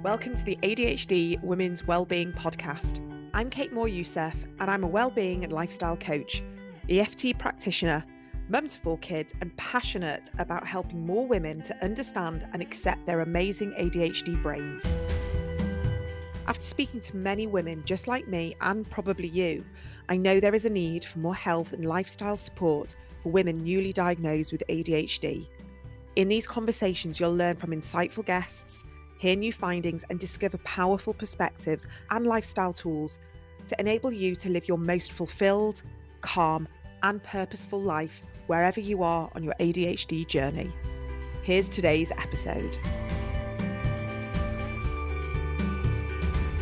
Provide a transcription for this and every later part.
Welcome to the ADHD Women's Wellbeing Podcast. I'm Kate Moore-Youssef and I'm a wellbeing and lifestyle coach, EFT practitioner, mum to 4 kids and passionate about helping more women to understand and accept their amazing ADHD brains. After speaking to many women just like me and probably you, I know there is a need for more health and lifestyle support for women newly diagnosed with ADHD. In these conversations, you'll learn from insightful guests, hear new findings and discover powerful perspectives and lifestyle tools to enable you to live your most fulfilled, calm and purposeful life wherever you are on your ADHD journey. Here's today's episode.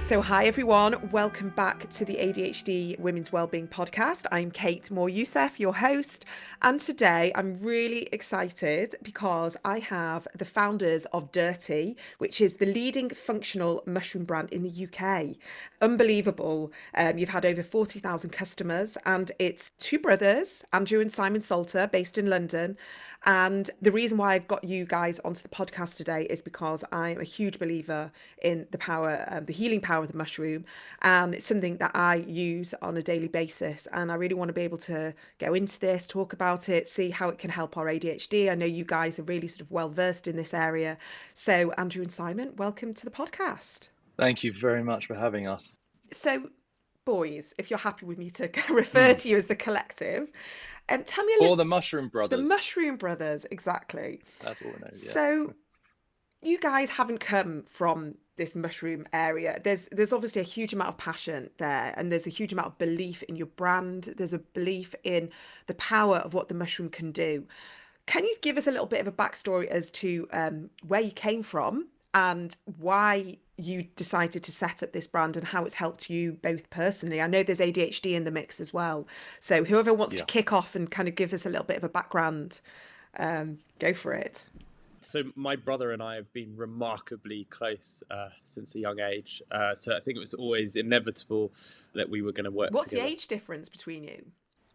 So hi everyone, welcome back to the ADHD Women's Wellbeing Podcast. I'm Kate Moore-Youssef, your host, and today I'm really excited because I have the founders of Dirty, which is the leading functional mushroom brand in the UK. Unbelievable. You've had over 40,000 customers and it's two brothers, Andrew and Simon Salter, based in London. And the reason why I've got you guys onto the podcast today is because I'm a huge believer in the power, the healing power of the mushroom, and it's something that I use on a daily basis. And I really want to be able to go into this, talk about it, see how it can help our ADHD. I know you guys are really sort of well versed in this area. So Andrew and Simon, welcome to the podcast. Thank you very much for having us. So boys, if you're happy with me to refer to you as the collective, tell me a little. Or the Mushroom Brothers. The Mushroom Brothers, exactly. That's what we know. Yeah. So you guys haven't come from this mushroom area. There's obviously a huge amount of passion there, and there's a huge amount of belief in your brand. There's a belief in the power of what the mushroom can do. Can you give us a little bit of a backstory as to where you came from and why you decided to set up this brand and how it's helped you both personally? I know there's ADHD in the mix as well. So whoever wants to kick off and kind of give us a little bit of a background, go for it. So my brother and I have been remarkably close since a young age. So I think it was always inevitable that we were going to work together. What's the age difference between you?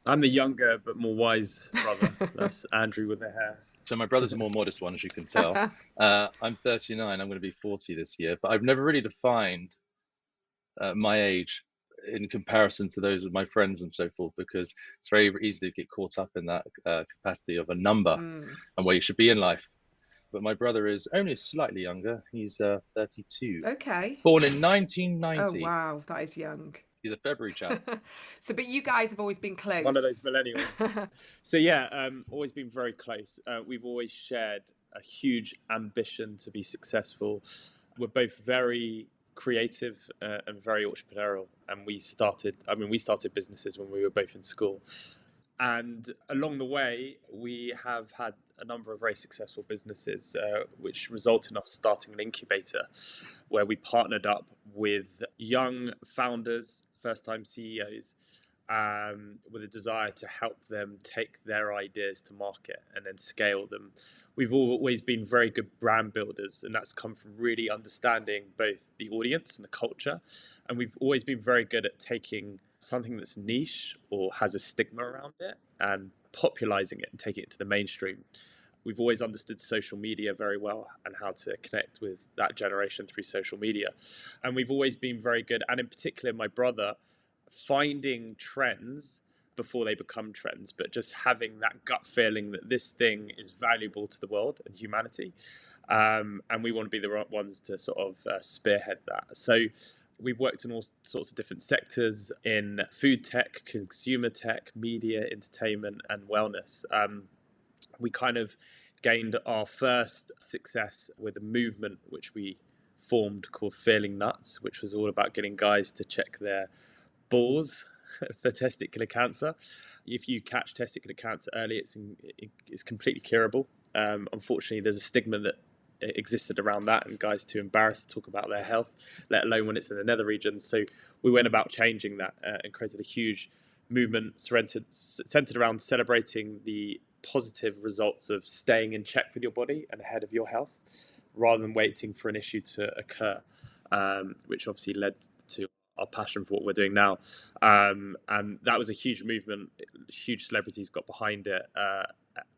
I'm the younger but more wise brother. That's Andrew with the hair. So my brother's a more modest one, as you can tell. I'm 39. I'm going to be 40 this year. But I've never really defined my age in comparison to those of my friends and so forth, because it's very easy to get caught up in that capacity of a number and where you should be in life. But my brother is only slightly younger. He's 32. Okay. Born in 1990. Oh, wow. That is young. He's a February chap. So, but you guys have always been close. One of those millennials. So yeah, always been very close. We've always shared a huge ambition to be successful. We're both very creative and very entrepreneurial. And we started businesses when we were both in school. And along the way, we have had a number of very successful businesses, which resulted in us starting an incubator where we partnered up with young founders, first-time CEOs, with a desire to help them take their ideas to market and then scale them. We've always been very good brand builders, and that's come from really understanding both the audience and the culture. And we've always been very good at taking something that's niche or has a stigma around it and popularizing it and taking it to the mainstream. We've always understood social media very well and how to connect with that generation through social media. And we've always been very good, and in particular my brother, finding trends before they become trends, but just having that gut feeling that this thing is valuable to the world and humanity. And we want to be the right ones to sort of spearhead that. So we've worked in all sorts of different sectors in food tech, consumer tech, media, entertainment, and wellness. We kind of gained our first success with a movement which we formed called Feeling Nuts, which was all about getting guys to check their balls for testicular cancer. If you catch testicular cancer early, it's completely curable. Unfortunately, there's a stigma that existed around that, and guys too embarrassed to talk about their health, let alone when it's in the nether regions. So we went about changing that and created a huge movement centered around celebrating the positive results of staying in check with your body and ahead of your health, rather than waiting for an issue to occur, which obviously led to our passion for what we're doing now. And that was a huge movement. Huge celebrities got behind it,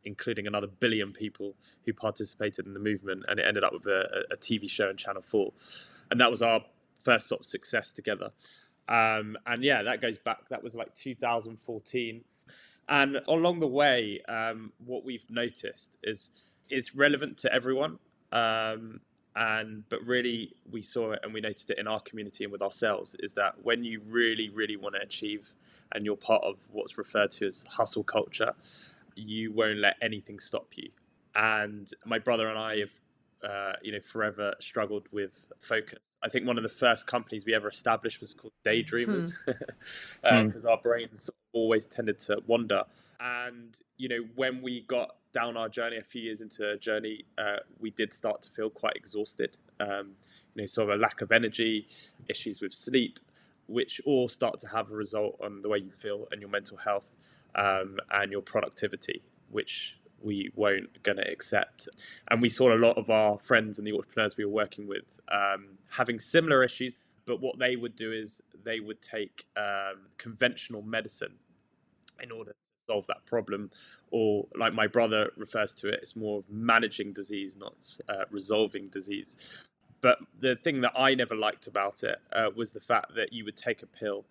including another 1 billion people who participated in the movement, and it ended up with a TV show on Channel 4. And that was our first sort of success together. And yeah, that goes back, that was like 2014. And along the way, what we've noticed is it's relevant to everyone. But really we saw it and we noticed it in our community and with ourselves, is that when you really, really want to achieve and you're part of what's referred to as hustle culture, you won't let anything stop you. And my brother and I have, forever struggled with focus. I think one of the first companies we ever established was called Daydreamers, because our brains always tended to wander. And, when we got down our journey, a few years into a journey, we did start to feel quite exhausted, sort of a lack of energy, issues with sleep, which all start to have a result on the way you feel and your mental health, and your productivity, which we weren't going to accept. And we saw a lot of our friends and the entrepreneurs we were working with having similar issues, but what they would do is they would take conventional medicine in order to solve that problem, or like my brother refers to it, it's more of managing disease, not resolving disease. But the thing that I never liked about it was the fact that you would take a pill.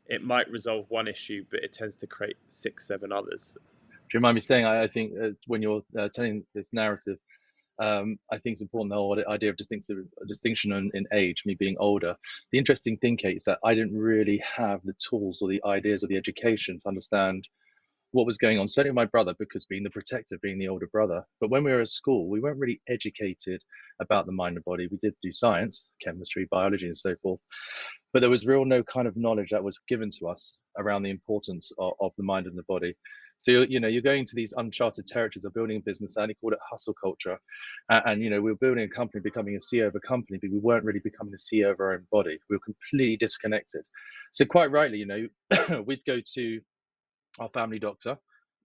It might resolve one issue, but it tends to create 6, 7 others. Do you mind me saying, I think when you're telling this narrative, I think it's important, the whole idea of distinction in age, me being older. The interesting thing, Kate, is that I didn't really have the tools or the ideas or the education to understand what was going on. Certainly my brother, because being the protector, being the older brother. But when we were at school, we weren't really educated about the mind and body. We did do science, chemistry, biology, and so forth. But there was no kind of knowledge that was given to us around the importance of the mind and the body. So you're going to these uncharted territories of building a business, and he called it hustle culture. And we were building a company, becoming a CEO of a company, but we weren't really becoming the CEO of our own body. We were completely disconnected. So quite rightly, we'd go to our family doctor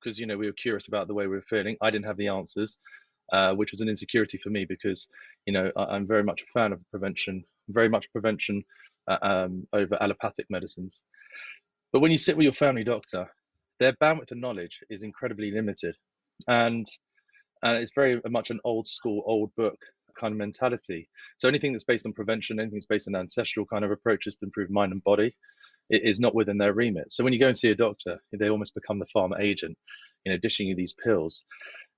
because we were curious about the way we were feeling. I didn't have the answers, which was an insecurity for me because I'm very much a fan of prevention, over allopathic medicines. But when you sit with your family doctor, their bandwidth of knowledge is incredibly limited, and it's very much an old school, old book kind of mentality. So anything that's based on prevention, anything that's based on ancestral kind of approaches to improve mind and body, it is not within their remit. So when you go and see a doctor, they almost become the pharma agent, dishing you these pills.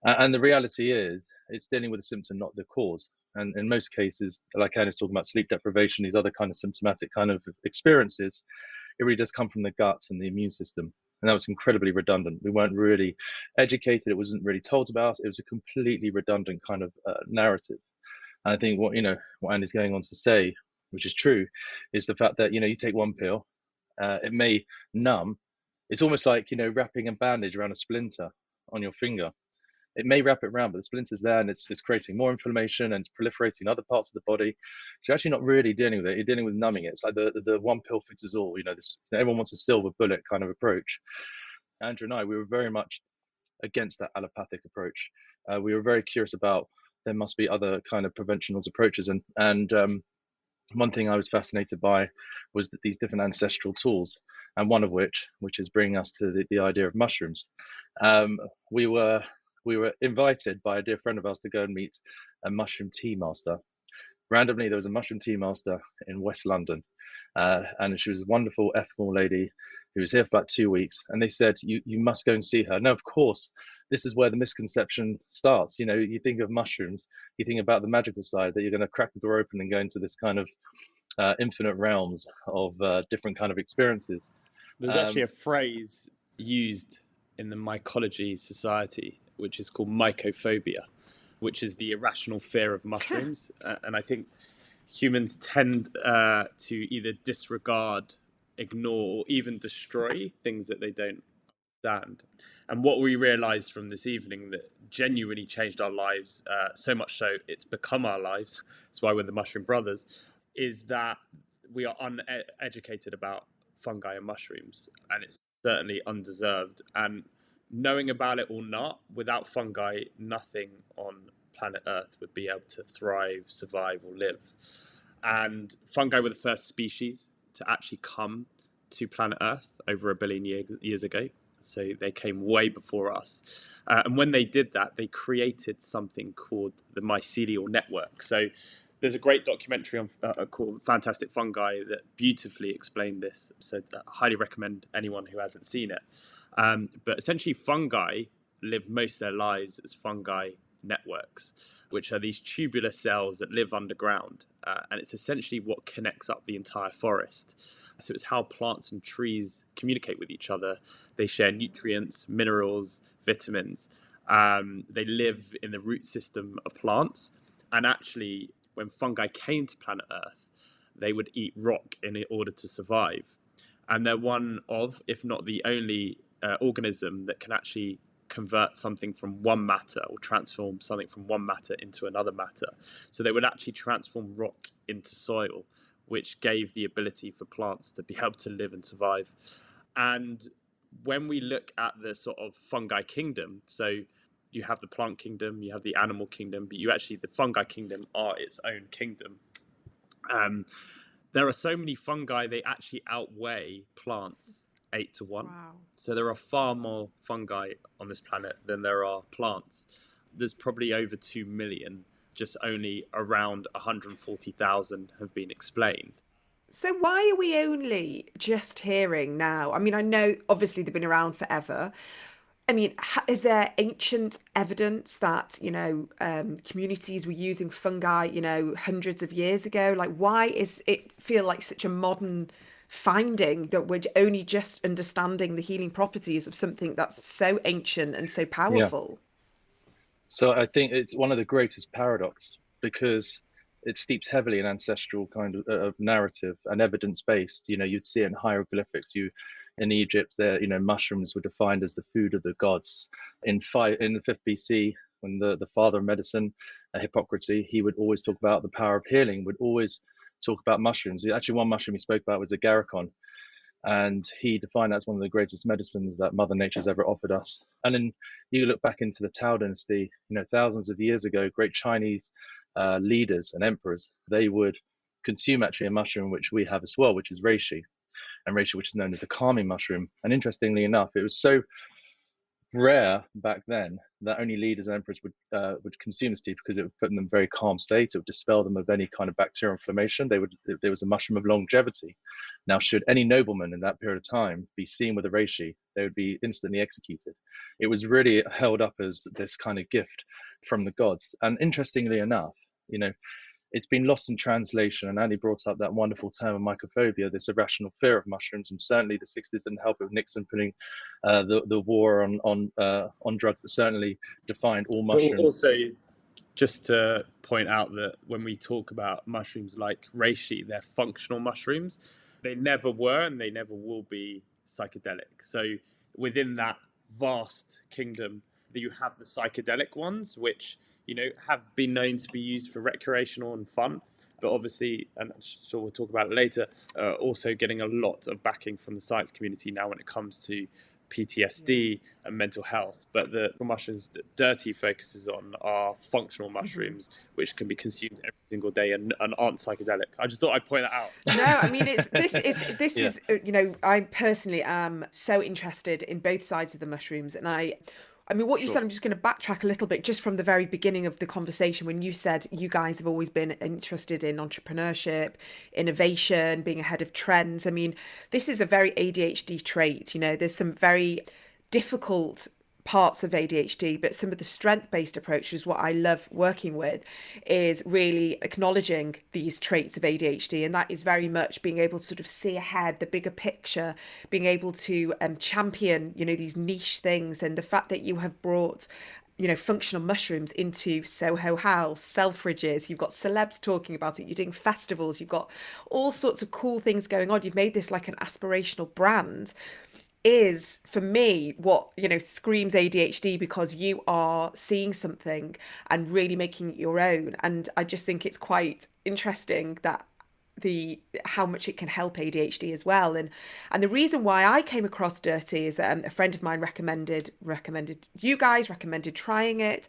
And the reality is, it's dealing with the symptom, not the cause. And in most cases, like Anna's talking about sleep deprivation, these other kind of symptomatic kind of experiences, it really does come from the gut and the immune system. And that was incredibly redundant. We weren't really educated. It wasn't really told about. It was a completely redundant kind of narrative. And I think what Andy's going on to say, which is true, is the fact that, you take one pill, it may numb. It's almost like, wrapping a bandage around a splinter on your finger. It may wrap it around, but the splinter's there and it's creating more inflammation and it's proliferating in other parts of the body. So you're actually not really dealing with it. You're dealing with numbing it. It's like the one pill fixes all, everyone wants a silver bullet kind of approach. Andrew and I, we were very much against that allopathic approach. We were very curious about there must be other kind of preventional approaches. And one thing I was fascinated by was that these different ancestral tools, and one of which is bringing us to the idea of mushrooms. We were invited by a dear friend of ours to go and meet a mushroom tea master. Randomly, there was a mushroom tea master in West London, and she was a wonderful, ethical lady who was here for about 2 weeks. And they said, you must go and see her. Now, of course, this is where the misconception starts. You think of mushrooms, you think about the magical side, that you're going to crack the door open and go into this kind of infinite realms of different kind of experiences. There's actually a phrase used in the mycology society, which is called mycophobia, which is the irrational fear of mushrooms. And I think humans tend to either disregard, ignore, or even destroy things that they don't understand. And what we realized from this evening that genuinely changed our lives, so much so it's become our lives, that's why we're the Mushroom Brothers, is that we are uneducated about fungi and mushrooms, and it's certainly undeserved. And knowing about it or not, without fungi, nothing on planet Earth would be able to thrive, survive, or live. And fungi were the first species to actually come to planet Earth over 1 billion years ago. So they came way before us. And when they did that, they created something called the mycelial network. So There's a great documentary on called Fantastic Fungi that beautifully explained this. So I highly recommend anyone who hasn't seen it. But essentially, fungi live most of their lives as fungi networks, which are these tubular cells that live underground. And it's essentially what connects up the entire forest. So it's how plants and trees communicate with each other. They share nutrients, minerals, vitamins. They live in the root system of plants. And actually, when fungi came to planet Earth, they would eat rock in order to survive. And they're one of, if not the only organism that can actually convert something from one matter or transform something from one matter into another matter. So they would actually transform rock into soil, which gave the ability for plants to be able to live and survive. And when we look at the sort of fungi kingdom, so you have the plant kingdom, you have the animal kingdom, but the fungi kingdom are its own kingdom. There are so many fungi, they actually outweigh plants 8 to 1. Wow. So there are far more fungi on this planet than there are plants. There's probably over 2 million, just only around 140,000 have been explained. So why are we only just hearing now? I mean, I know obviously they've been around forever. I mean, is there ancient evidence that, communities were using fungi, hundreds of years ago? Like, why is it feel like such a modern finding that we're only just understanding the healing properties of something that's so ancient and so Yeah. powerful? So I think it's one of the greatest paradox because it steeps heavily in ancestral kind of narrative and evidence-based. You'd see it in hieroglyphics. In Egypt, there, mushrooms were defined as the food of the gods. In the 5th BC, when the father of medicine, Hippocrates, he would always talk about the power of healing. Would always talk about mushrooms. Actually, one mushroom he spoke about was agarikon, and he defined that as one of the greatest medicines that Mother Nature's ever offered us. And then you look back into the Tao dynasty, thousands of years ago, great Chinese leaders and emperors, they would consume actually a mushroom which we have as well, which is Reishi. And Reishi, which is known as the calming mushroom. And interestingly enough, it was so rare back then that only leaders and emperors would consume this tea because it would put them in a very calm state. It would dispel them of any kind of bacterial inflammation. There was a mushroom of longevity. Now, should any nobleman in that period of time be seen with a reishi, they would be instantly executed. It was really held up as this kind of gift from the gods. And interestingly enough, it's been lost in translation, and Andy brought up that wonderful term of mycophobia, this irrational fear of mushrooms, and certainly the 60s didn't help with Nixon putting the war on drugs, but certainly defined all mushrooms. But also, just to point out that when we talk about mushrooms like reishi, they're functional mushrooms. They never were and they never will be psychedelic. So within that vast kingdom, you have the psychedelic ones, which have been known to be used for recreational and fun, but obviously, and I'm sure we'll talk about it later, also getting a lot of backing from the science community now when it comes to PTSD and mental health. But the mushrooms that Dirty focuses on are functional mushrooms, which can be consumed every single day and aren't psychedelic. I just thought I'd point that out. No, I mean, this is, I personally am so interested in both sides of the mushrooms, and I mean, what you said, I'm just going to backtrack a little bit just from the very beginning of the conversation when you said you guys have always been interested in entrepreneurship, innovation, being ahead of trends. I mean, this is a very ADHD trait. There's some very difficult parts of ADHD, but some of the strength-based approaches, what I love working with, is really acknowledging these traits of ADHD, and that is very much being able to sort of see ahead, the bigger picture, being able to champion, these niche things, and the fact that you have brought functional mushrooms into Soho House, Selfridges, you've got celebs talking about it, you're doing festivals, you've got all sorts of cool things going on. You've made this like an aspirational brand. Is for me what screams ADHD, because you are seeing something and really making it your own. And I just think it's quite interesting that how much it can help ADHD as well. And the reason why I came across Dirty is a friend of mine recommended you guys, recommended trying it.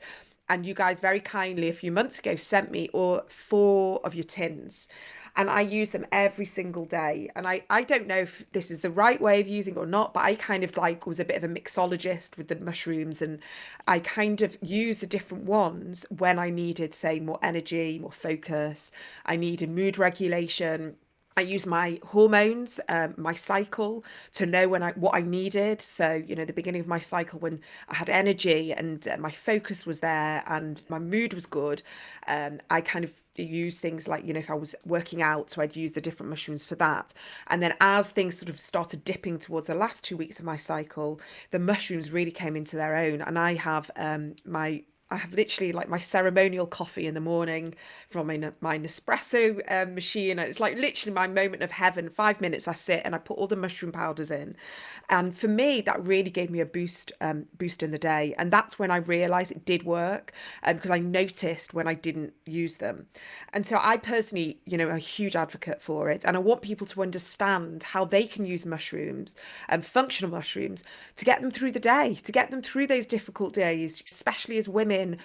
And you guys very kindly a few months ago sent me all 4 of your tins. And I use them every single day. And I don't know if this is the right way of using it or not, but I kind of like was a bit of a mixologist with the mushrooms. And I kind of use the different ones when I needed, say, more energy, more focus. I needed mood regulation. I use my hormones, my cycle to know what I needed. So, the beginning of my cycle when I had energy and my focus was there and my mood was good, I kind of use things like, if I was working out, so I'd use the different mushrooms for that. And then as things sort of started dipping towards the last 2 weeks of my cycle, the mushrooms really came into their own. And I have literally like my ceremonial coffee in the morning from my Nespresso machine. And it's like literally my moment of heaven. 5 minutes I sit and I put all the mushroom powders in. And for me, that really gave me a boost in the day. And that's when I realized it did work, because I noticed when I didn't use them. And so I personally, a huge advocate for it. And I want people to understand how they can use mushrooms, functional mushrooms, to get them through the day, to get them through those difficult days, especially as women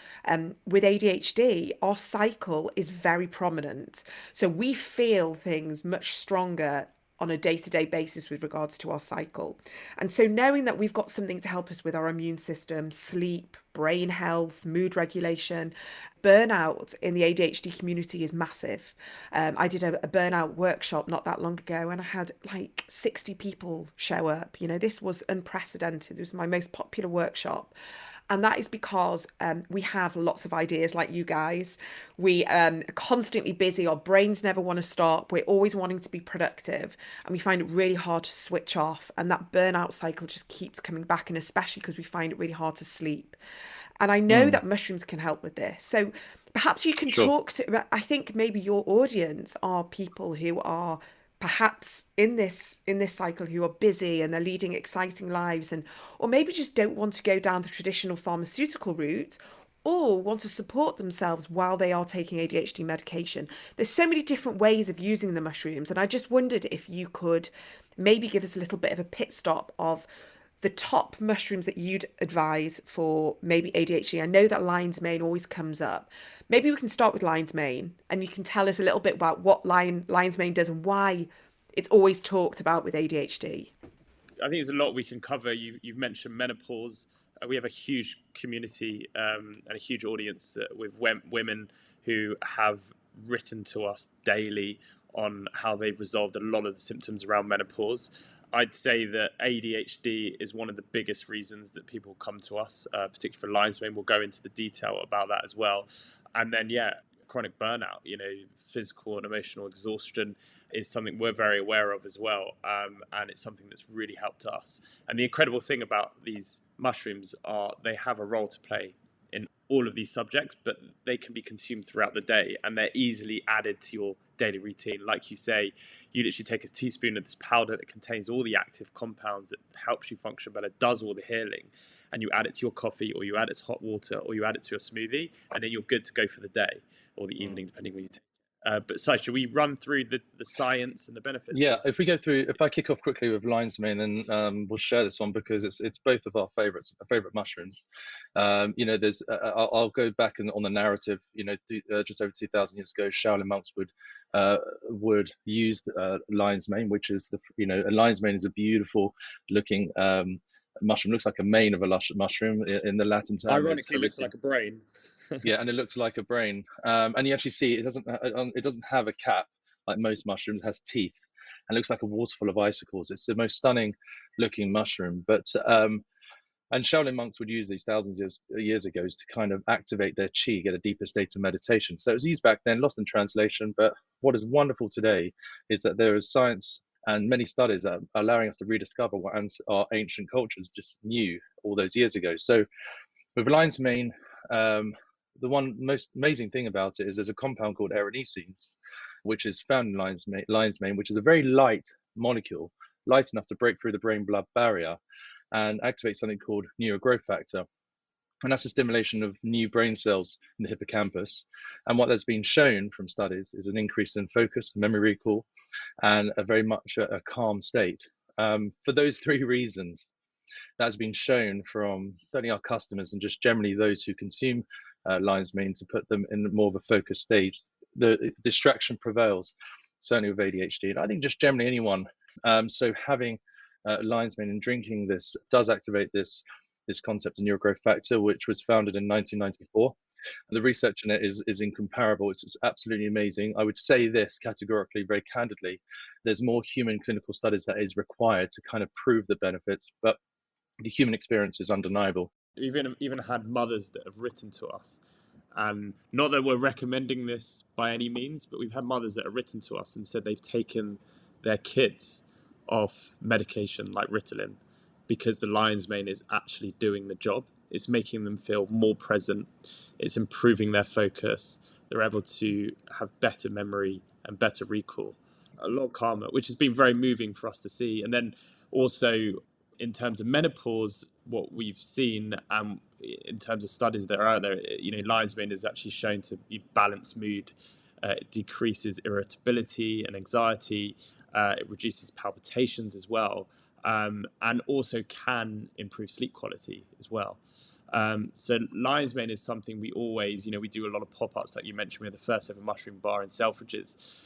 with ADHD. Our cycle is very prominent. So we feel things much stronger on a day-to-day basis with regards to our cycle. And so knowing that we've got something to help us with our immune system, sleep, brain health, mood regulation, burnout in the ADHD community is massive. I did a burnout workshop not that long ago and I had like 60 people show up. This was unprecedented. It was my most popular workshop. And that is because we have lots of ideas like you guys. We are constantly busy. Our brains never want to stop. We're always wanting to be productive. And we find it really hard to switch off. And that burnout cycle just keeps coming back. And especially because we find it really hard to sleep. And I know that mushrooms can help with this. So perhaps you can Sure. talk to, I think maybe your audience are people who are perhaps in this cycle, who are busy and they're leading exciting lives, and or maybe just don't want to go down the traditional pharmaceutical route, or want to support themselves while they are taking ADHD medication. There's so many different ways of using the mushrooms, and I just wondered if you could maybe give us a little bit of a pit stop of the top mushrooms that you'd advise for maybe ADHD. I know that lion's mane always comes up. Maybe we can start with lion's mane, and you can tell us a little bit about what lion's mane does and why it's always talked about with ADHD. I think there's a lot we can cover. You've mentioned menopause. We have a huge community and a huge audience with women who have written to us daily on how they've resolved a lot of the symptoms around menopause. I'd say that ADHD is one of the biggest reasons that people come to us, particularly for lion's mane. We'll go into the detail about that as well. And then, chronic burnout, physical and emotional exhaustion is something we're very aware of as well. And it's something that's really helped us. And the incredible thing about these mushrooms are they have a role to play in all of these subjects, but they can be consumed throughout the day and they're easily added to your daily routine. Like you say, you literally take a teaspoon of this powder that contains all the active compounds that helps you function better, does all the healing, and you add it to your coffee or you add it to hot water or you add it to your smoothie, and then you're good to go for the day or the evening, depending when you take it. But Si, should we run through the science and the benefits? Yeah, if I kick off quickly with lion's mane, then we'll share this one because it's both of our favorite mushrooms. There's I'll go back on the narrative. Just over 2,000 years ago, Shaolin monks would use lion's mane, which is a lion's mane is a beautiful looking mushroom. Looks like a mane of a mushroom in the Latin term. Ironically, looks like a brain. Yeah, and it looks like a brain. And you actually see it doesn't have a cap like most mushrooms. It has teeth and looks like a waterfall of icicles. It's the most stunning looking mushroom. But and Shaolin monks would use these thousands of years ago to kind of activate their chi, get a deeper state of meditation. So it was used back then, lost in translation. But what is wonderful today is that there is science and many studies that are allowing us to rediscover what our ancient cultures just knew all those years ago. So with lion's mane, the one most amazing thing about it is there's a compound called erinacines, which is found in lion's mane, which is a very light molecule, light enough to break through the brain-blood barrier and activate something called neurogrowth factor. And that's a stimulation of new brain cells in the hippocampus. And what has been shown from studies is an increase in focus, memory recall, and a very much a calm state. For those three reasons, that's been shown from certainly our customers and just generally those who consume lion's mane to put them in more of a focused stage. The distraction prevails, certainly with ADHD, and I think just generally anyone. So having lion's mane and drinking this does activate this concept of neurogrowth factor, which was founded in 1994. The research in it is incomparable. It's absolutely amazing. I would say this categorically, very candidly, there's more human clinical studies that is required to kind of prove the benefits, but the human experience is undeniable. We've even had mothers that have written to us, and not that we're recommending this by any means, but we've had mothers that have written to us and said they've taken their kids off medication like Ritalin because the lion's mane is actually doing the job. It's making them feel more present. It's improving their focus. They're able to have better memory and better recall. A lot calmer, which has been very moving for us to see. And then also in terms of menopause, what we've seen in terms of studies that are out there, lion's mane is actually shown to balance mood. It decreases irritability and anxiety. It reduces palpitations as well, and also can improve sleep quality as well. So lion's mane is something we always, we do a lot of pop-ups like you mentioned. We have the first ever mushroom bar in Selfridges.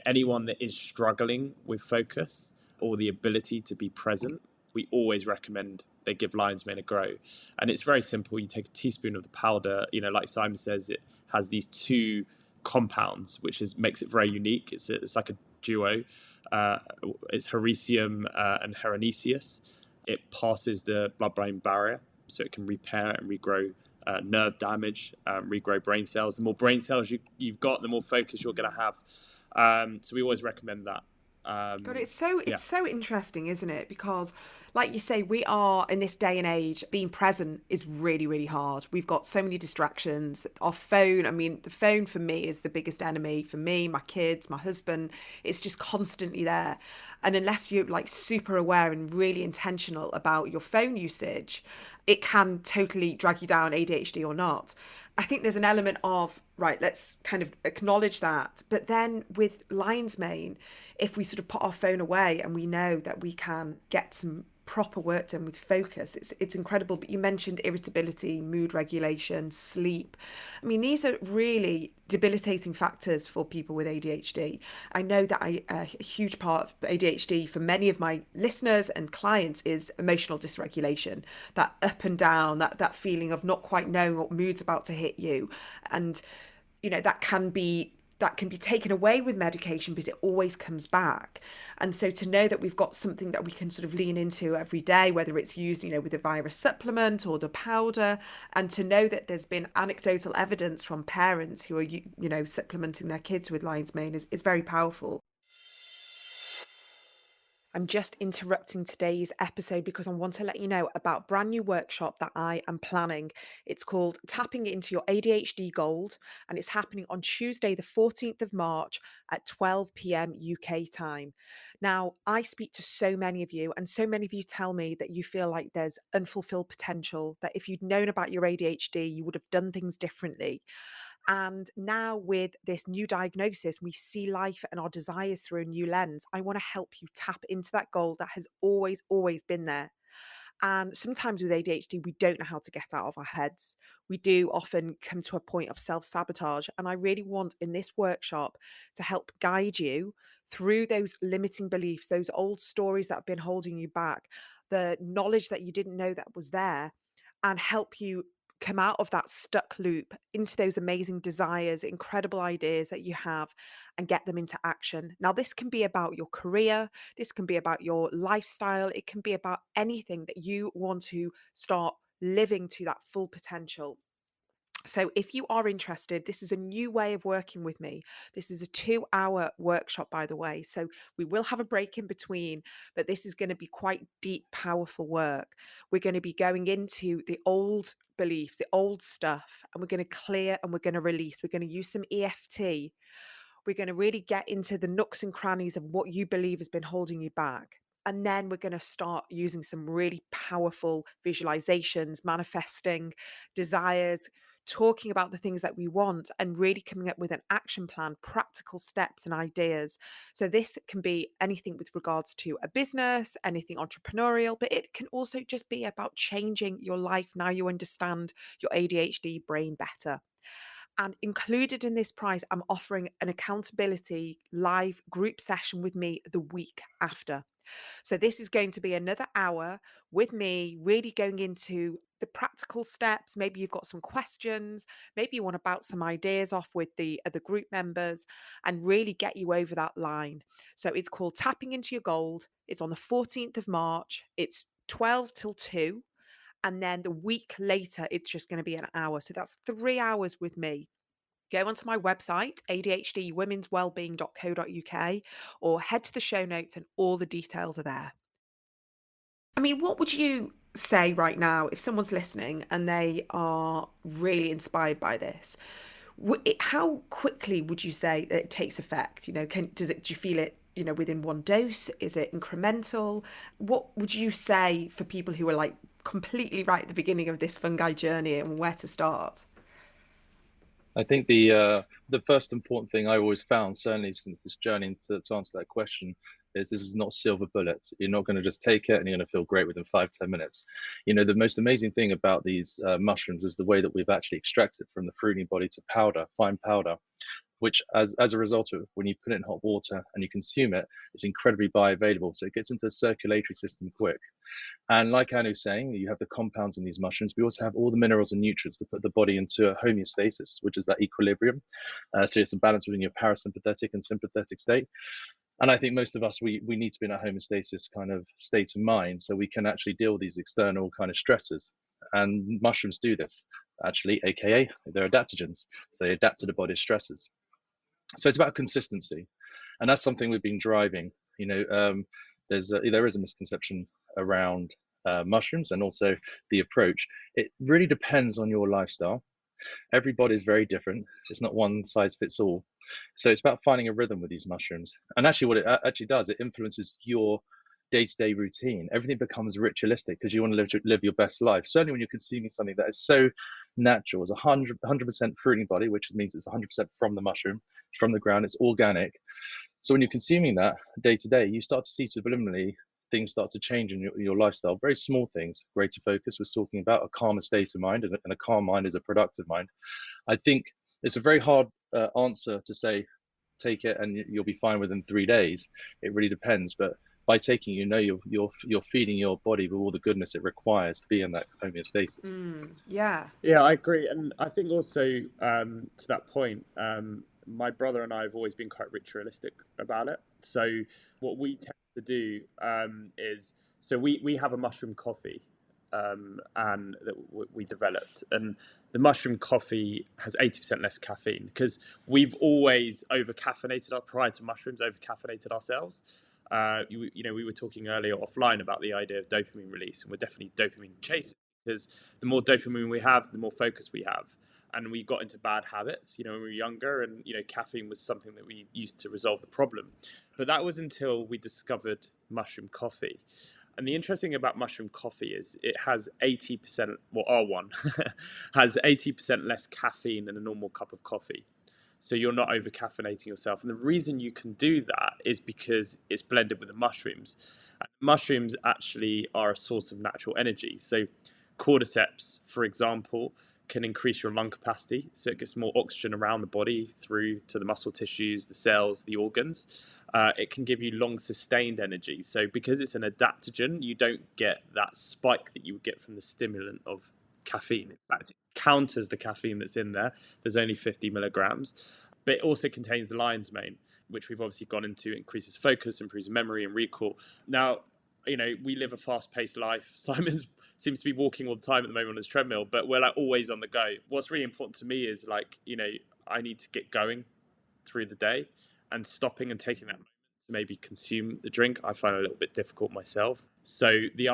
Anyone that is struggling with focus or the ability to be present, we always recommend they give lion's mane a grow. And it's very simple. You take a teaspoon of the powder, like Simon says, it has these two compounds, which makes it very unique. It's like a duo. It's hericium and herenicius. It passes the blood-brain barrier, so it can repair and regrow nerve damage, regrow brain cells. The more brain cells you've got, the more focus you're going to have. So we always recommend that. God, it's so interesting, isn't it? Because, like you say, we are in this day and age, being present is really, really hard. We've got so many distractions. Our phone, I mean, the phone for me is the biggest enemy for me, my kids, my husband. It's just constantly there. And unless you're like super aware and really intentional about your phone usage, it can totally drag you down, ADHD or not. I think there's an element of, right, let's kind of acknowledge that. But then with lion's mane, if we sort of put our phone away and we know that we can get some proper work done with focus, it's incredible. But you mentioned irritability, mood regulation, sleep. I mean, these are really debilitating factors for people with ADHD. I know that a huge part of ADHD for many of my listeners and clients is emotional dysregulation, that up and down, that feeling of not quite knowing what mood's about to hit you. And that can be taken away with medication, but it always comes back. And so to know that we've got something that we can sort of lean into every day, whether it's used, with a virus supplement or the powder, and to know that there's been anecdotal evidence from parents who are, supplementing their kids with lion's mane is very powerful. I'm just interrupting today's episode because I want to let you know about a brand new workshop that I am planning. It's called Tapping Into Your ADHD Gold, and it's happening on Tuesday, the 14th of March at 12 p.m. UK time. Now, I speak to so many of you, and so many of you tell me that you feel like there's unfulfilled potential, that if you'd known about your ADHD, you would have done things differently. And now, with this new diagnosis, we see life and our desires through a new lens. I want to help you tap into that goal that has always, always been there. And sometimes with ADHD, we don't know how to get out of our heads. We do often come to a point of self sabotage. And I really want in this workshop to help guide you through those limiting beliefs, those old stories that have been holding you back, the knowledge that you didn't know that was there, and help you come out of that stuck loop into those amazing desires, incredible ideas that you have, and get them into action. Now, this can be about your career, this can be about your lifestyle, it can be about anything that you want to start living to that full potential. So if you are interested, this is a new way of working with me. This is a 2-hour workshop, by the way. So we will have a break in between, but this is going to be quite deep, powerful work. We're going to be going into the old beliefs, the old stuff, and we're going to clear and we're going to release. We're going to use some EFT. We're going to really get into the nooks and crannies of what you believe has been holding you back. And then we're going to start using some really powerful visualizations, manifesting desires, talking about the things that we want, and really coming up with an action plan, practical steps and ideas. So this can be anything with regards to a business, anything entrepreneurial, but it can also just be about changing your life now you understand your ADHD brain better. And included in this price, I'm offering an accountability live group session with me the week after. So this is going to be another hour with me, really going into the practical steps. Maybe you've got some questions, maybe you want to bounce some ideas off with the other group members and really get you over that line. So it's called Tapping Into Your Gold. It's on the 14th of March. It's 12 till 2. And then the week later, it's just going to be an hour. So that's 3 hours with me. Go onto my website, adhdwomenswellbeing.co.uk, or head to the show notes and all the details are there. I mean, what would you say right now if someone's listening and they are really inspired by this? How quickly would you say that it takes effect? Do you feel it, within one dose? Is it incremental? What would you say for people who are like completely right at the beginning of this fungi journey and where to start? I think the first important thing I always found, certainly since this journey, to answer that question, is this is not silver bullet. You're not going to just take it and you're going to feel great within 5-10 minutes. The most amazing thing about these mushrooms is the way that we've actually extracted from the fruiting body to powder, fine powder, which as a result of when you put it in hot water and you consume it, it's incredibly bioavailable. So it gets into the circulatory system quick. And like Anu's saying, you have the compounds in these mushrooms. We also have all the minerals and nutrients that put the body into a homeostasis, which is that equilibrium. So it's a balance between your parasympathetic and sympathetic state. And I think most of us, we need to be in a homeostasis kind of state of mind so we can actually deal with these external kind of stressors. And mushrooms do this, actually, aka they're adaptogens. So they adapt to the body's stresses. So it's about consistency. And that's something we've been driving. There is a misconception around mushrooms and also the approach. It really depends on your lifestyle. Everybody is very different. It's not one size fits all. So it's about finding a rhythm with these mushrooms. And actually what it actually does, it influences your day-to-day routine. Everything becomes ritualistic because you want to live your best life. Certainly when you're consuming something that is so natural, it's 100% fruiting body, which means it's 100% from the mushroom, from the ground, it's organic. So when you're consuming that day to day, you start to see subliminally things start to change in your lifestyle. Very small things, greater focus. We're talking about a calmer state of mind, and a calm mind is a productive mind. I think it's a very hard answer to say, take it and you'll be fine within 3 days. It really depends, but by taking, you're feeding your body with all the goodness it requires to be in that homeostasis. Yeah. Yeah, I agree. And I think also to that point, my brother and I have always been quite ritualistic about it. So what we tend to do is, so we have a mushroom coffee and that we developed. And the mushroom coffee has 80% less caffeine because we've always prior to mushrooms, over caffeinated ourselves. We were talking earlier offline about the idea of dopamine release, and we're definitely dopamine chasing because the more dopamine we have, the more focus we have. And we got into bad habits, when we were younger, and, caffeine was something that we used to resolve the problem. But that was until we discovered mushroom coffee. And the interesting thing about mushroom coffee is it has 80%, well, R1 has 80% less caffeine than a normal cup of coffee. So you're not over caffeinating yourself. And the reason you can do that is because it's blended with the mushrooms. Mushrooms actually are a source of natural energy. So cordyceps, for example, can increase your lung capacity. So it gets more oxygen around the body through to the muscle tissues, the cells, the organs. It can give you long sustained energy. So because it's an adaptogen, you don't get that spike that you would get from the stimulant of caffeine. In fact, it counters the caffeine that's in there. There's only 50 milligrams, but it also contains the lion's mane, which we've obviously gone into. It increases focus, improves memory and recall. Now, we live a fast-paced life. Simon seems to be walking all the time at the moment on his treadmill, but we're like always on the go. What's really important to me is I need to get going through the day and stopping and taking that moment maybe consume the drink. I find it a little bit difficult myself. So the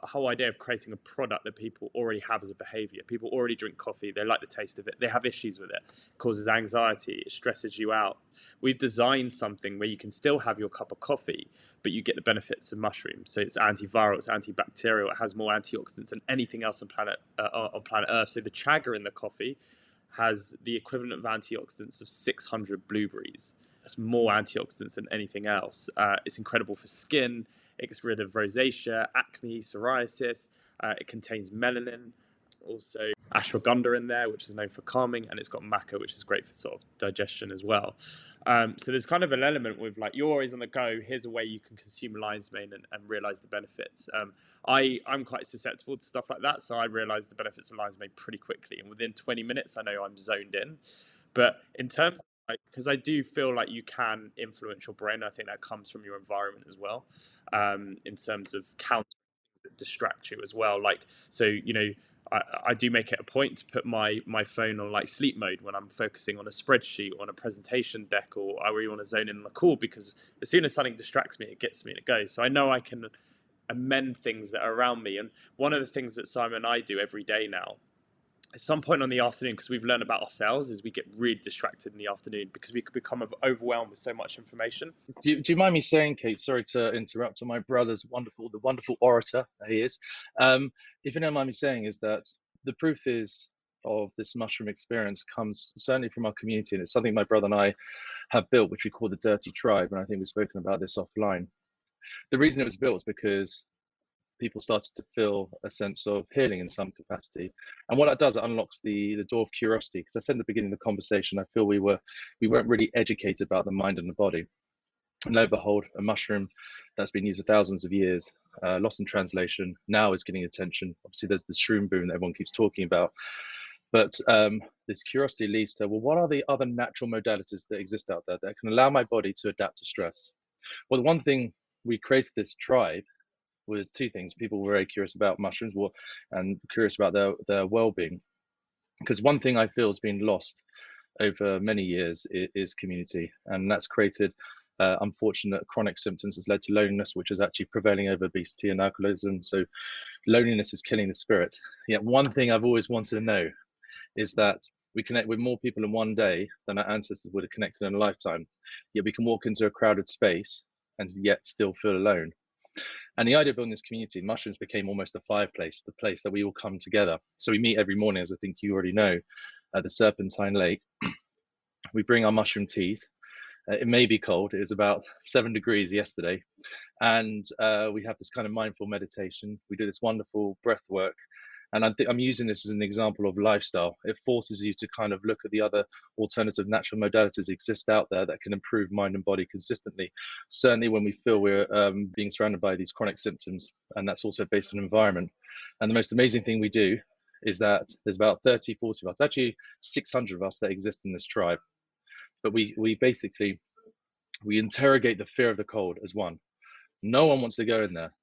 whole idea of creating a product that people already have as a behavior, people already drink coffee, they like the taste of it, they have issues with it, causes anxiety, it stresses you out. We've designed something where you can still have your cup of coffee, but you get the benefits of mushrooms. So it's antiviral, it's antibacterial, it has more antioxidants than anything else on planet Earth. So the chaga in the coffee has the equivalent of antioxidants of 600 blueberries. That's more antioxidants than anything else. It's incredible for skin. It gets rid of rosacea, acne, psoriasis. It contains melanin, also ashwagandha in there, which is known for calming, and it's got maca, which is great for sort of digestion as well. So there's kind of an element with like, you're always on the go. Here's a way you can consume lion's mane and realize the benefits. I'm quite susceptible to stuff like that, so I realized the benefits of lion's mane pretty quickly, and within 20 minutes, I know I'm zoned in. But in terms of, because I do feel like you can influence your brain. I think that comes from your environment as well, in terms of counter that distract you as well. Like, so, I do make it a point to put my phone on like sleep mode when I'm focusing on a spreadsheet, on a presentation deck, or I really want to zone in on a call, because as soon as something distracts me, it gets me and it goes. So I know I can amend things that are around me. And one of the things that Simon and I do every day now, at some point on the afternoon, because we've learned about ourselves, is we get really distracted in the afternoon because we could become overwhelmed with so much information. Do you mind me saying, Kate, sorry to interrupt, my brother's the wonderful orator that he is. If you don't mind me saying, is that the proof is of this mushroom experience comes certainly from our community, and it's something my brother and I have built, which we call the Dirty Tribe, and I think we've spoken about this offline. The reason it was built is because people started to feel a sense of healing in some capacity. And what that does, it unlocks the door of curiosity. Because I said in the beginning of the conversation, I feel we weren't really educated about the mind and the body. And lo and behold, a mushroom that's been used for thousands of years, lost in translation, now is getting attention. Obviously, there's the shroom boom that everyone keeps talking about. But this curiosity leads to, well, what are the other natural modalities that exist out there that can allow my body to adapt to stress? Well, the one thing we created this tribe was two things. People were very curious about mushrooms and curious about their well-being. Because one thing I feel has been lost over many years is community, and that's created unfortunate chronic symptoms. Has led to loneliness, which is actually prevailing over obesity and alcoholism. So loneliness is killing the spirit. Yet one thing I've always wanted to know is that we connect with more people in one day than our ancestors would have connected in a lifetime. Yet we can walk into a crowded space and yet still feel alone. And the idea of building this community, mushrooms became almost a fireplace, the place that we all come together. So we meet every morning, as I think you already know, at the Serpentine Lake. We bring our mushroom teas. It may be cold. It was about 7 degrees yesterday. And we have this kind of mindful meditation. We do this wonderful breath work. And I'm using this as an example of lifestyle. It forces you to kind of look at the other alternative natural modalities that exist out there that can improve mind and body consistently. Certainly when we feel we're being surrounded by these chronic symptoms, and that's also based on environment. And the most amazing thing we do is that there's about 30, 40 of us, actually 600 of us that exist in this tribe. But we basically, we interrogate the fear of the cold as one. No one wants to go in there.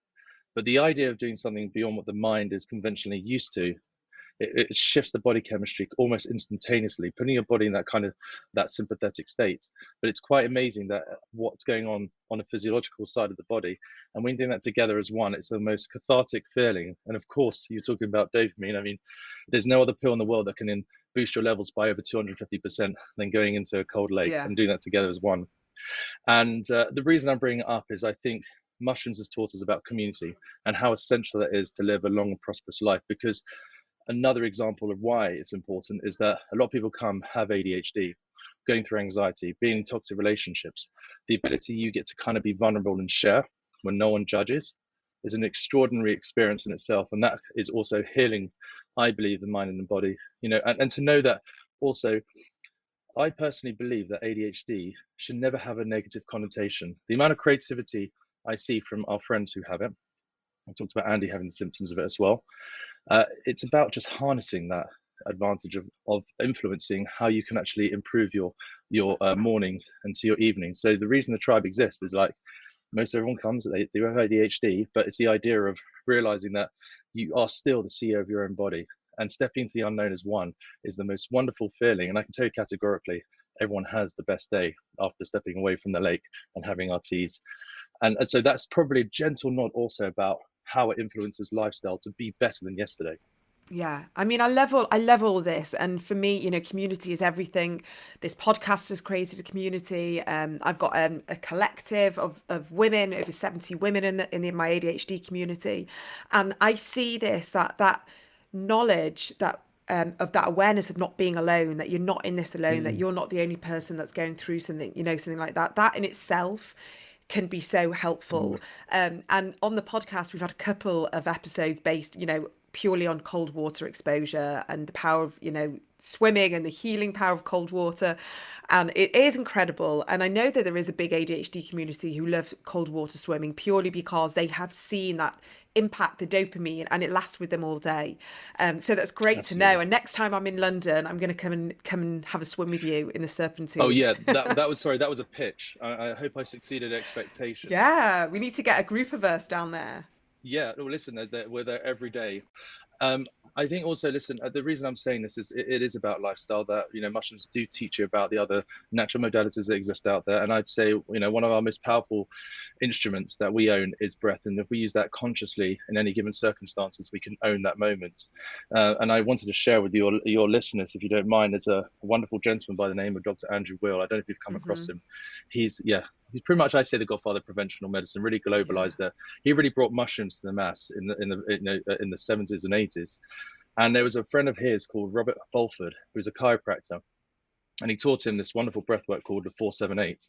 But the idea of doing something beyond what the mind is conventionally used to, it shifts the body chemistry almost instantaneously, putting your body in that sympathetic state. But it's quite amazing that what's going on a physiological side of the body, and when doing that together as one, it's the most cathartic feeling. And of course, you're talking about dopamine. I mean, there's no other pill in the world that can boost your levels by over 250% than going into a cold lake and doing that together as one. And the reason I'm bringing it up is I think mushrooms has taught us about community and how essential that is to live a long and prosperous life. Because another example of why it's important is that a lot of people have ADHD, going through anxiety, being in toxic relationships. The ability you get to kind of be vulnerable and share when no one judges is an extraordinary experience in itself. And that is also healing, I believe, the mind and the body, and to know that also, I personally believe that ADHD should never have a negative connotation. The amount of creativity I see from our friends who have it, I talked about Andy having the symptoms of it as well. It's about just harnessing that advantage of influencing how you can actually improve your mornings into your evenings. So the reason the tribe exists is like most everyone comes, they have ADHD, but it's the idea of realizing that you are still the CEO of your own body. And stepping into the unknown as one is the most wonderful feeling. And I can tell you categorically, everyone has the best day after stepping away from the lake and having our teas. And so that's probably a gentle nod also about how it influences lifestyle to be better than yesterday. Yeah, I mean, I love all this, and for me, community is everything. This podcast has created a community. I've got a collective of women, over 70 women in my ADHD community, and I see that knowledge that of that awareness of not being alone, that you're not in this alone, that Mm, you're not the only person that's going through something, something like that. That in itself can be so mm. helpful. And on the podcast, we've had a couple of episodes based, purely on cold water exposure and the power of, swimming and the healing power of cold water. And it is incredible. And I know that there is a big ADHD community who love cold water swimming purely because they have seen that impact the dopamine and it lasts with them all day. So that's great to know. Absolutely. And next time I'm in London, I'm going to come and have a swim with you in the Oh Serpentine. yeah, that was, sorry, that was a pitch. I hope I succeeded expectations. Yeah, we need to get a group of us down there. Yeah, well, listen, we're there every day. Um, I think also, listen, the reason I'm saying this is it is about lifestyle. That mushrooms do teach you about the other natural modalities that exist out there, and I'd say one of our most powerful instruments that we own is breath, and if we use that consciously in any given circumstances, we can own that moment. And I wanted to share with your listeners, if you don't mind, there's a wonderful gentleman by the name of Dr. Andrew Will. I don't know if you've come across him. He's pretty much, I'd say, the godfather of conventional medicine. Really Yeah. globalized that. He really brought mushrooms to the mass in the 70s and 80s. And there was a friend of his called Robert Fulford, who's a chiropractor, and he taught him this wonderful breath work called the 478.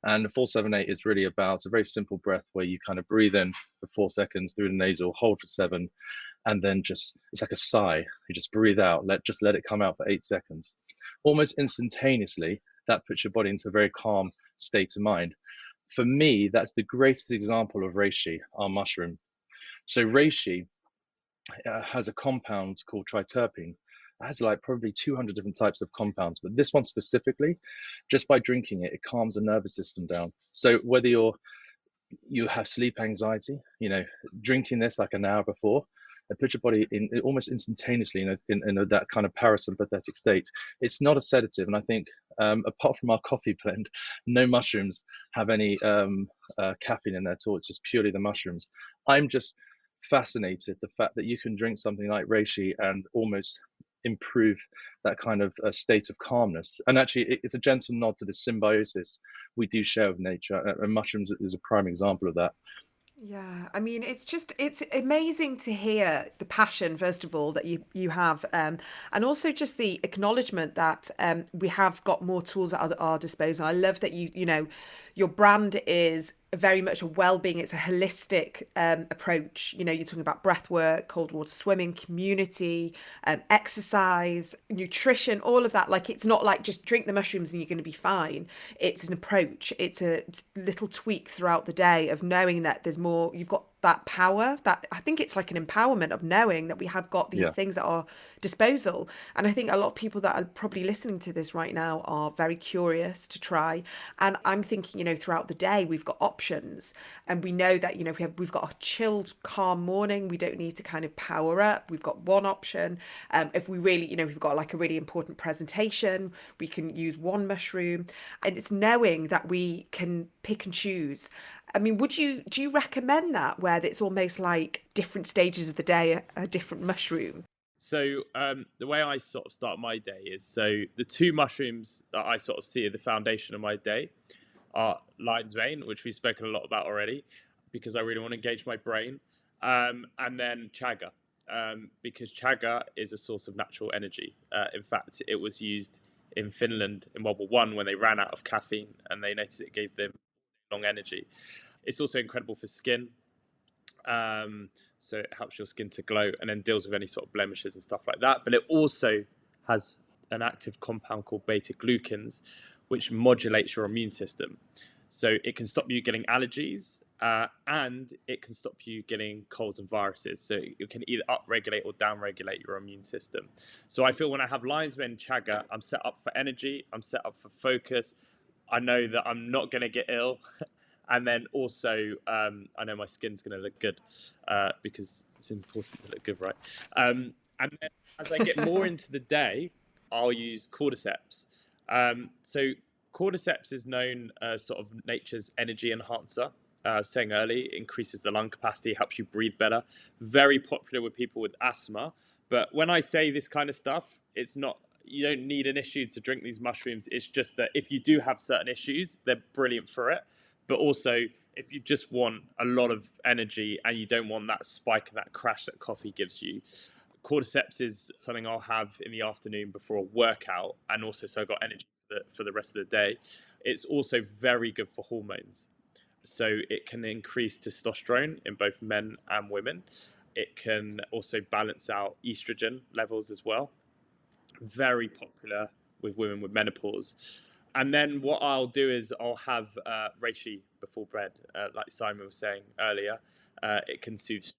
And the 478 is really about a very simple breath where you kind of breathe in for 4 seconds through the nasal, hold for 7, and then it's like a sigh. You just breathe out, let it come out for 8 seconds. Almost instantaneously, that puts your body into a very calm state of mind. For me, that's the greatest example of reishi, our mushroom. So reishi has a compound called triterpene. It has like probably 200 different types of compounds, but this one specifically, just by drinking it, it calms the nervous system down. So whether you have sleep anxiety, drinking this like an hour before, it puts your body in almost instantaneously in that kind of parasympathetic state. It's not a sedative, and I think apart from our coffee blend, no mushrooms have any caffeine in there at all. It's just purely the mushrooms. I'm just fascinated the fact that you can drink something like reishi and almost improve that kind of state of calmness. And actually, it's a gentle nod to the symbiosis we do share with nature, and mushrooms is a prime example of that. Yeah, I mean, it's amazing to hear the passion, first of all, that you have, and also just the acknowledgement that we have got more tools at our disposal. I love that your brand is very much a well-being. It's a holistic approach. You're talking about breath work, cold water swimming, community, exercise, nutrition, all of that. Like, it's not like just drink the mushrooms and you're going to be fine. It's an approach. It's a little tweak throughout the day of knowing that there's more. You've got that power. That, I think it's like an empowerment of knowing that we have got these Yeah. things at our disposal. And I think a lot of people that are probably listening to this right now are very curious to try. And I'm thinking, throughout the day we've got options, and we know that we've got a chilled, calm morning. We don't need to kind of power up. We've got one option. If we really, we've got like a really important presentation, we can use one mushroom, and it's knowing that we can pick and choose. I mean, do you recommend that, where it's almost like different stages of the day, a different mushroom? So the way I sort of start my day is, so the two mushrooms that I sort of see at the foundation of my day are lion's mane, which we've spoken a lot about already, because I really want to engage my brain, and then chaga, because chaga is a source of natural energy. In fact, it was used in Finland in World War One when they ran out of caffeine, and they noticed it gave them long energy. It's also incredible for skin. So it helps your skin to glow, and then deals with any sort of blemishes and stuff like that. But it also has an active compound called beta glucans, which modulates your immune system. So it can stop you getting allergies, and it can stop you getting colds and viruses. So it can either upregulate or downregulate your immune system. So I feel when I have lion's mane chaga, I'm set up for energy, I'm set up for focus. I know that I'm not going to get ill. And then also, I know my skin's going to look good, because it's important to look good, right? And then as I get more into the day, I'll use cordyceps. So cordyceps is known as sort of nature's energy enhancer. Saying early, increases the lung capacity, helps you breathe better. Very popular with people with asthma. But when I say this kind of stuff, it's not, you don't need an issue to drink these mushrooms. It's just that if you do have certain issues, they're brilliant for it. But also, if you just want a lot of energy and you don't want that spike and that crash that coffee gives you, cordyceps is something I'll have in the afternoon before a workout, and also so I've got energy for the rest of the day. It's also very good for hormones. So it can increase testosterone in both men and women. It can also balance out estrogen levels as well. Very popular with women with menopause. And then what I'll do is I'll have reishi before bed, like Simon was saying earlier. It can soothe stress.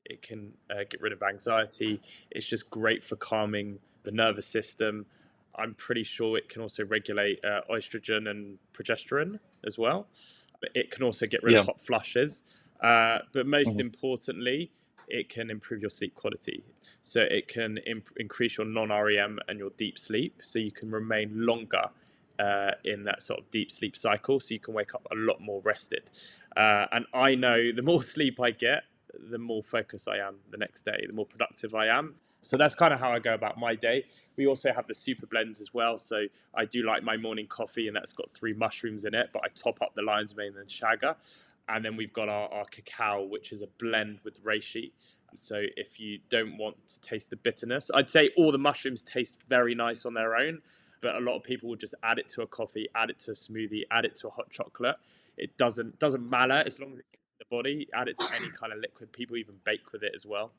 It can get rid of anxiety. It's just great for calming the nervous system. I'm pretty sure it can also regulate estrogen and progesterone as well. But it can also get rid of hot flushes. But most importantly, it can improve your sleep quality. So it can increase your non-REM and your deep sleep, so you can remain longer in that sort of deep sleep cycle, so you can wake up a lot more rested. And I know the more sleep I get, the more focused I am the next day, the more productive I am. So that's kind of how I go about my day. We also have the super blends as well. So I do like my morning coffee, and that's got 3 mushrooms in it, but I top up the lion's mane and chaga. And then we've got our cacao, which is a blend with reishi. So if you don't want to taste the bitterness, I'd say all the mushrooms taste very nice on their own, but a lot of people would just add it to a coffee, add it to a smoothie, add it to a hot chocolate. It doesn't matter as long as it gets to the body. Add it to any kind of liquid. People even bake with it as well.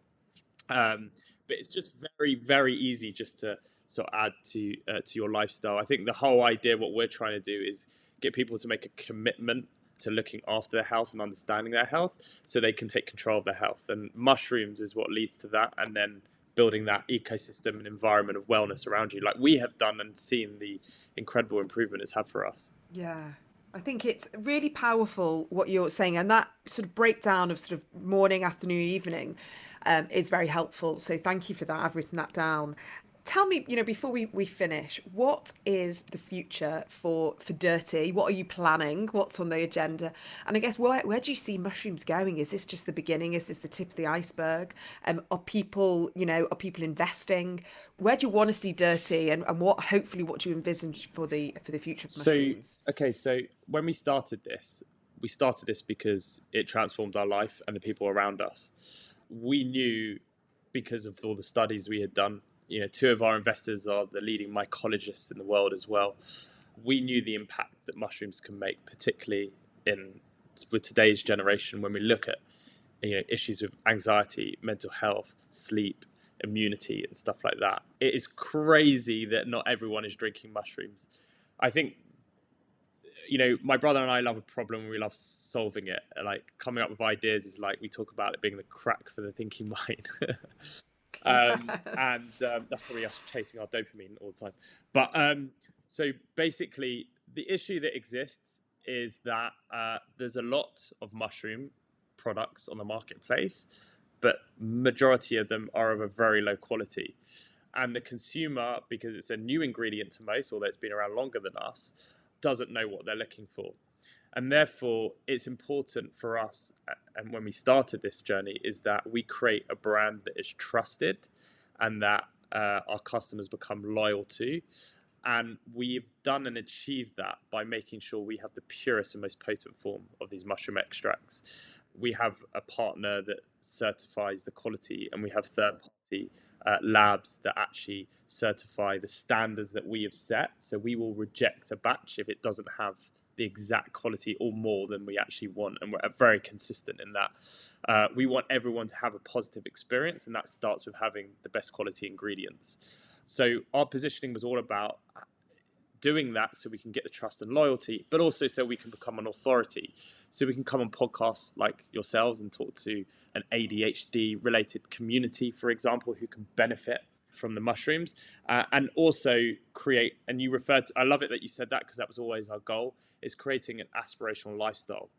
But it's just very, very easy just to sort of add to your lifestyle. I think the whole idea, what we're trying to do, is get people to make a commitment to looking after their health and understanding their health, so they can take control of their health. And mushrooms is what leads to that, and then building that ecosystem and environment of wellness around you, like we have done, and seen the incredible improvement it's had for us. Yeah. I think it's really powerful what you're saying, and that sort of breakdown of sort of morning, afternoon, evening is very helpful. So thank you for that. I've written that down. Tell me, before we finish, what is the future for Dirty? What are you planning? What's on the agenda? And I guess where do you see mushrooms going? Is this just the beginning? Is this the tip of the iceberg? Are people investing? Where do you want to see Dirty, and what do you envisage for the future of mushrooms? So when we started this because it transformed our life and the people around us. We knew, because of all the studies we had done, 2 of our investors are the leading mycologists in the world as well. We knew the impact that mushrooms can make, particularly with today's generation, when we look at issues with anxiety, mental health, sleep, immunity, and stuff like that. It is crazy that not everyone is drinking mushrooms. I think, my brother and I love a problem and we love solving it. Like, coming up with ideas is like, we talk about it being the crack for the thinking mind. That's probably us chasing our dopamine all the time. But so basically, the issue that exists is that there's a lot of mushroom products on the marketplace, but majority of them are of a very low quality. And the consumer, because it's a new ingredient to most, although it's been around longer than us, doesn't know what they're looking for. And therefore, it's important for us, and when we started this journey, is that we create a brand that is trusted and that our customers become loyal to. And we've done and achieved that by making sure we have the purest and most potent form of these mushroom extracts. We have a partner that certifies the quality, and we have third-party labs that actually certify the standards that we have set. So we will reject a batch if it doesn't have the exact quality or more than we actually want, and we're very consistent in that. We want everyone to have a positive experience, and that starts with having the best quality ingredients. So our positioning was all about doing that so we can get the trust and loyalty, but also so we can become an authority, so we can come on podcasts like yourselves and talk to an ADHD related community, for example, who can benefit from the mushrooms, and also create, and you referred to, I love it that you said that, because that was always our goal, is creating an aspirational lifestyle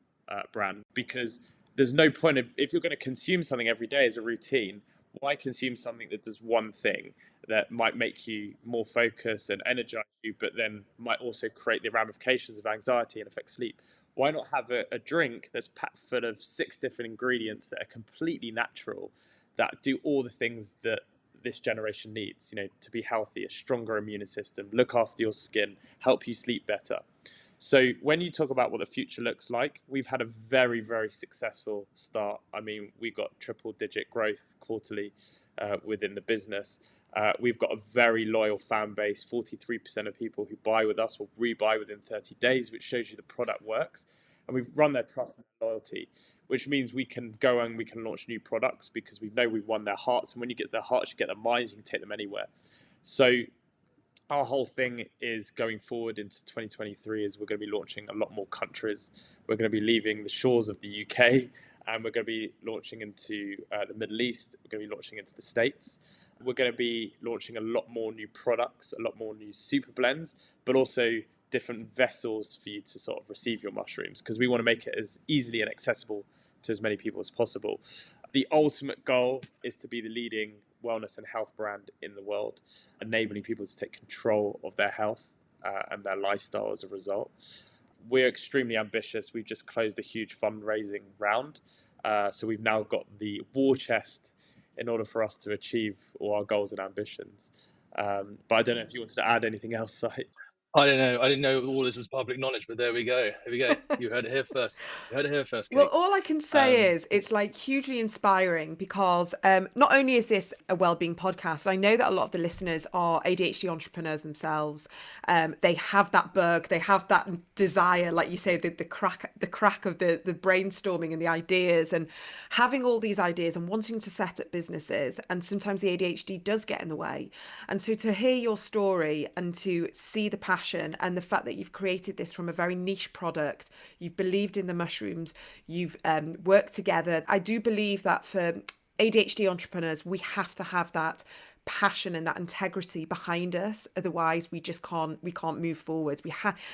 brand. Because there's no point if you're going to consume something every day as a routine, Why consume something that does one thing that might make you more focused and energize you, but then might also create the ramifications of anxiety and affect sleep? Why not have a drink that's packed full of 6 different ingredients that are completely natural, that do all the things that this generation needs, to be healthy, a stronger immune system, look after your skin, help you sleep better. So when you talk about what the future looks like, we've had a very, very successful start. I mean, we got triple-digit growth quarterly within the business. We've got a very loyal fan base. 43% of people who buy with us will rebuy within 30 days, which shows you the product works. And we've run their trust and loyalty, which means we can go and we can launch new products because we know we've won their hearts. And when you get their hearts, you get their minds, you can take them anywhere. So our whole thing is going forward into 2023 is we're going to be launching a lot more countries. We're going to be leaving the shores of the UK, and we're going to be launching into the Middle East. We're going to be launching into the States. We're going to be launching a lot more new products, a lot more new super blends, but also different vessels for you to sort of receive your mushrooms, because we want to make it as easily and accessible to as many people as possible. The ultimate goal is to be the leading wellness and health brand in the world, enabling people to take control of their health and their lifestyle as a result. We're extremely ambitious. We've just closed a huge fundraising round. So we've now got the war chest in order for us to achieve all our goals and ambitions. But I don't know if you wanted to add anything else, Si. I don't know. I didn't know all this was public knowledge, but there we go. Here we go. You heard it here first. You heard it here first, Kate. Well, all I can say is it's like hugely inspiring because not only is this a wellbeing podcast, I know that a lot of the listeners are ADHD entrepreneurs themselves. They have that bug, they have that desire, like you say, the crack of the brainstorming and the ideas, and having all these ideas and wanting to set up businesses. And sometimes the ADHD does get in the way. And so to hear your story and to see the passion and the fact that you've created this from a very niche product, you've believed in the mushrooms, you've worked together. I do believe that for ADHD entrepreneurs, we have to have that passion and that integrity behind us, otherwise we can't move forward.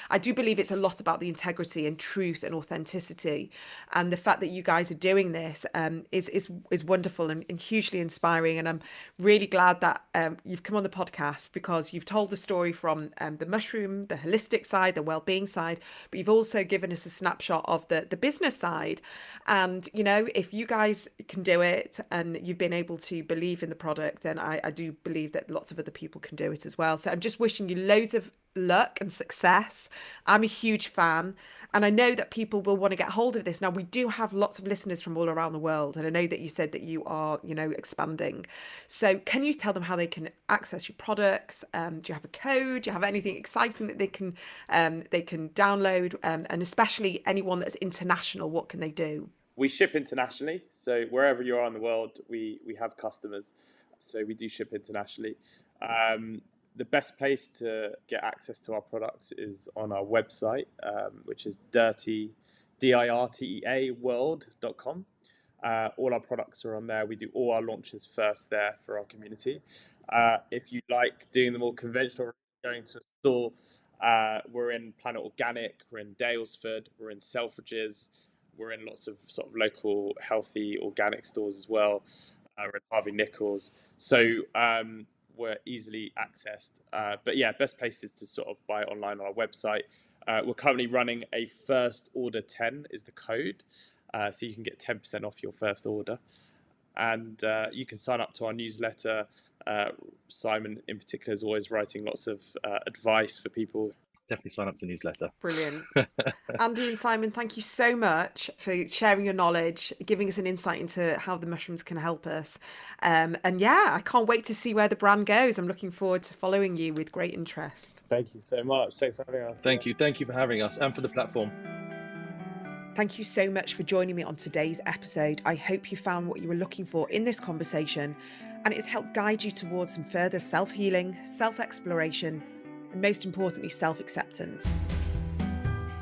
I do believe it's a lot about the integrity and truth and authenticity, and the fact that you guys are doing this is wonderful and hugely inspiring. And I'm really glad that you've come on the podcast, because you've told the story from the mushroom, the holistic side, the well-being side, but you've also given us a snapshot of the business side. And if you guys can do it and you've been able to believe in the product, then I do believe that lots of other people can do it as well. So I'm just wishing you loads of luck and success. I'm a huge fan, and I know that people will want to get hold of this. Now, we do have lots of listeners from all around the world, and I know that you said that you are expanding. So can you tell them how they can access your products? Do you have a code? Do you have anything exciting that they can download? And especially anyone that's international, what can they do? We ship internationally, so wherever you are in the world, we have customers. So we do ship internationally. The best place to get access to our products is on our website, which is dirtea world.com. All our products are on there. We do all our launches first there for our community. If you like doing the more conventional, going to a store, we're in Planet Organic, we're in Dalesford, we're in Selfridges, we're in lots of sort of local healthy organic stores as well. We're in Harvey Nichols. So we're easily accessed. But yeah, best place is to sort of buy it online on our website. We're currently running a first order 10 is the code. So you can get 10% off your first order. And you can sign up to our newsletter. Simon in particular is always writing lots of advice for people. Definitely sign up to the newsletter. Brilliant. Andy and Simon, thank you so much for sharing your knowledge, giving us an insight into how the mushrooms can help us. And yeah, I can't wait to see where the brand goes. I'm looking forward to following you with great interest. Thank you so much. Thanks for having us. Thank you for having us and for the platform. Thank you so much for joining me on today's episode. I hope you found what you were looking for in this conversation, and it's helped guide you towards some further self-healing, self-exploration, and most importantly, self-acceptance.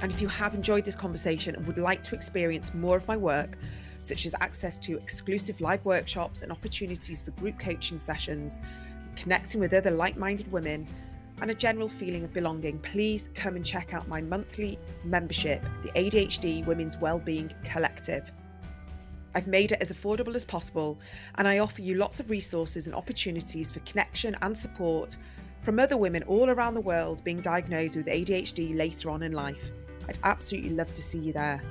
And if you have enjoyed this conversation and would like to experience more of my work, such as access to exclusive live workshops and opportunities for group coaching sessions, connecting with other like-minded women, and a general feeling of belonging, please come and check out my monthly membership, the ADHD Women's Wellbeing Collective. I've made it as affordable as possible, and I offer you lots of resources and opportunities for connection and support from other women all around the world being diagnosed with ADHD later on in life. I'd absolutely love to see you there.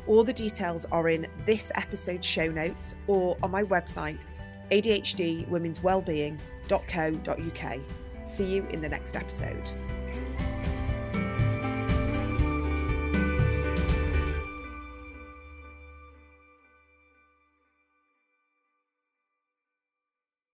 All the details are in this episode's show notes or on my website, adhdwomenswellbeing.co.uk. See you in the next episode.